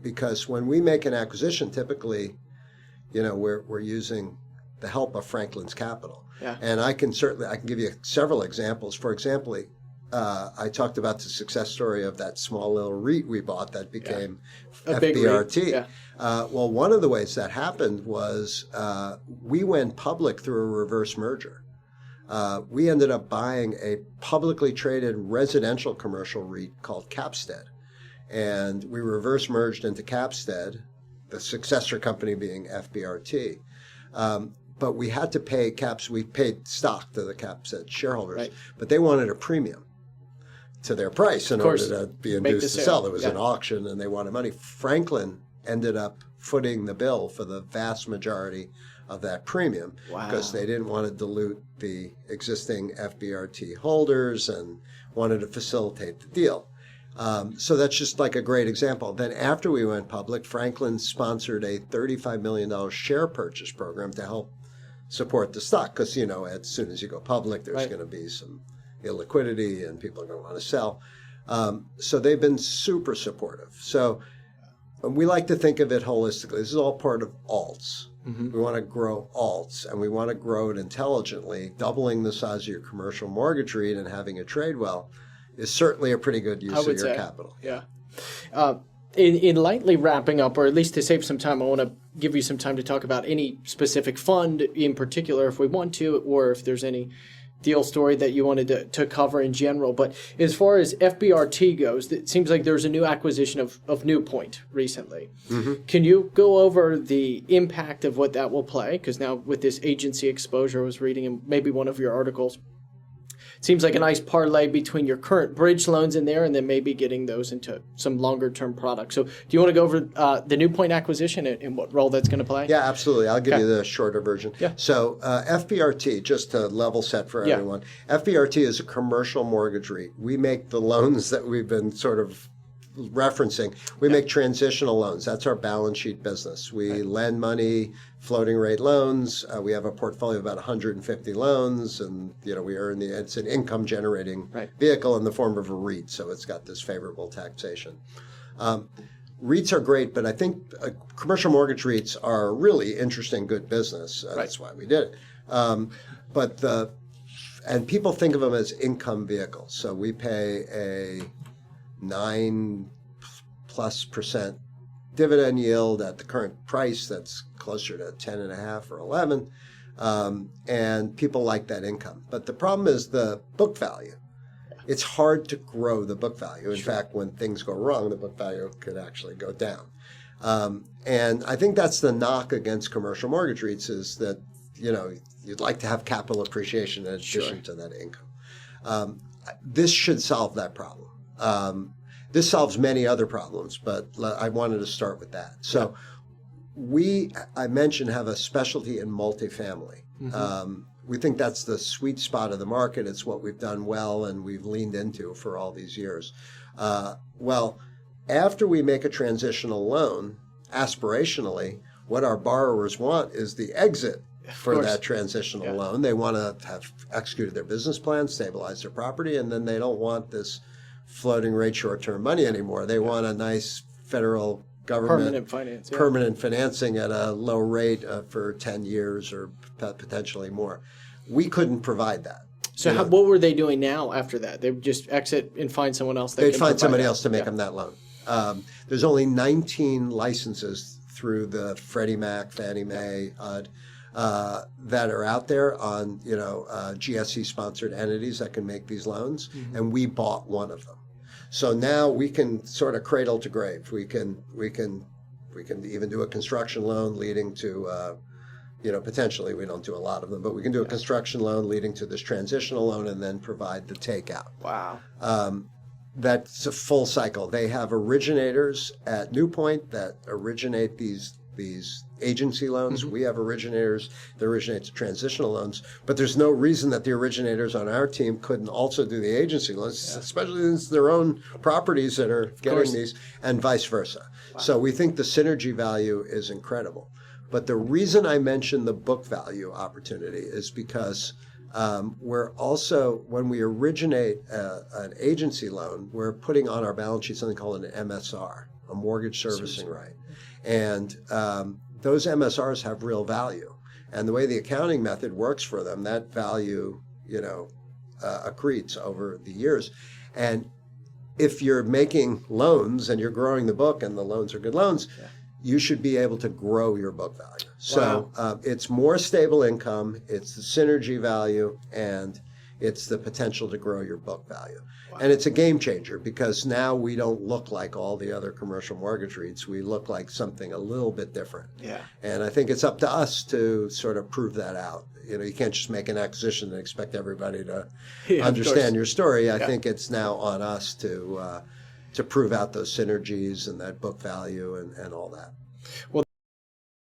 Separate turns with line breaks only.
because when we make an acquisition, typically, we're using the help of Franklin's capital.
Yeah.
And I can give you several examples. For example, I talked about the success story of that small little REIT we bought that became FBRT.
Yeah.
Well, one of the ways that happened was we went public through a reverse merger. We ended up buying a publicly traded residential commercial REIT called Capstead. And we reverse merged into Capstead, the successor company being FBRT. But we had to pay we paid stock to the Capstead shareholders,
right.
But they wanted a premium to their price in order to be induced to sell. There was an auction and they wanted money. Franklin ended up footing the bill for the vast majority of that premium because they didn't want to dilute the existing FBRT holders and wanted to facilitate the deal. So that's just like a great example. Then after we went public, Franklin sponsored a $35 million share purchase program to help support the stock because, as soon as you go public, there's going to be some illiquidity and people are going to want to sell. So they've been super supportive. So we like to think of it holistically. This is all part of alts. Mm-hmm. We want to grow alts, and we want to grow it intelligently. Doubling the size of your commercial mortgage REIT and having it trade well is certainly a pretty good use of your capital.
Yeah. In lightly wrapping up, or at least to save some time, I want to give you some time to talk about any specific fund in particular if we want to, or if there's any deal story that you wanted to cover in general. But as far as FBRT goes, it seems like there's a new acquisition of NewPoint recently. Mm-hmm. Can you go over the impact of what that will play? Because now with this agency exposure, I was reading in maybe one of your articles, it seems like a nice parlay between your current bridge loans in there and then maybe getting those into some longer-term products. So do you want to go over the NewPoint acquisition and what role that's going to play?
Yeah, absolutely. I'll give you the shorter version. Yeah. So FBRT, just to level set for everyone, FBRT is a commercial mortgage REIT. We make the loans that we've been sort of referencing. We make transitional loans. That's our balance sheet business. We lend money, floating rate loans. We have a portfolio of about 150 loans, and we earn it's an income generating vehicle in the form of a REIT, so it's got this favorable taxation. REITs are great, but I think commercial mortgage REITs are a really interesting, good business. That's why we did it. And people think of them as income vehicles. So we pay a 9+% dividend yield at the current price that's closer to 10.5 or 11, and people like that income. But the problem is the book value. It's hard to grow the book value. In fact, when things go wrong, the book value could actually go down. And I think that's the knock against commercial mortgage REITs is that you'd like to have capital appreciation in addition to that income. This should solve that problem. This solves many other problems, but I wanted to start with that. So I mentioned, have a specialty in multifamily. Mm-hmm. We think that's the sweet spot of the market. It's what we've done well and we've leaned into for all these years. Well, after we make a transitional loan, aspirationally, what our borrowers want is the exit for that transitional loan. They want to have executed their business plan, stabilize their property, and then they don't want this floating rate short-term money anymore. They want a nice federal government permanent financing at a low rate for 10 years or potentially more. We couldn't provide that.
So what were they doing now after that? They would just exit and find someone else?
They'd find somebody else to make them that loan. There's only 19 licenses through the Freddie Mac, Fannie Mae, HUD, that are out there on GSE-sponsored entities that can make these loans, and we bought one of them. So now we can sort of cradle to grave. We can even do a construction loan leading to potentially, we don't do a lot of them, but we can do a construction loan leading to this transitional loan and then provide the takeout.
Wow.
That's a full cycle. They have originators at NewPoint that originate these agency loans. Mm-hmm. We have originators that originate the transitional loans, but there's no reason that the originators on our team couldn't also do the agency loans, especially since it's their own properties that are getting these, and vice versa. Wow. So we think the synergy value is incredible. But the reason I mentioned the book value opportunity is because we're also, when we originate an agency loan, we're putting on our balance sheet something called an MSR. a mortgage servicing right. And those MSRs have real value. And the way the accounting method works for them, that value, accretes over the years. And if you're making loans and you're growing the book and the loans are good loans, you should be able to grow your book value. So it's more stable income, it's the synergy value, and it's the potential to grow your book value. And it's a game changer because now we don't look like all the other commercial mortgage REITs. We look like something a little bit different. Yeah. And I think it's up to us to sort of prove that out. You can't just make an acquisition and expect everybody to understand your story. I think it's now on us to prove out those synergies and that book value and all that.
Well,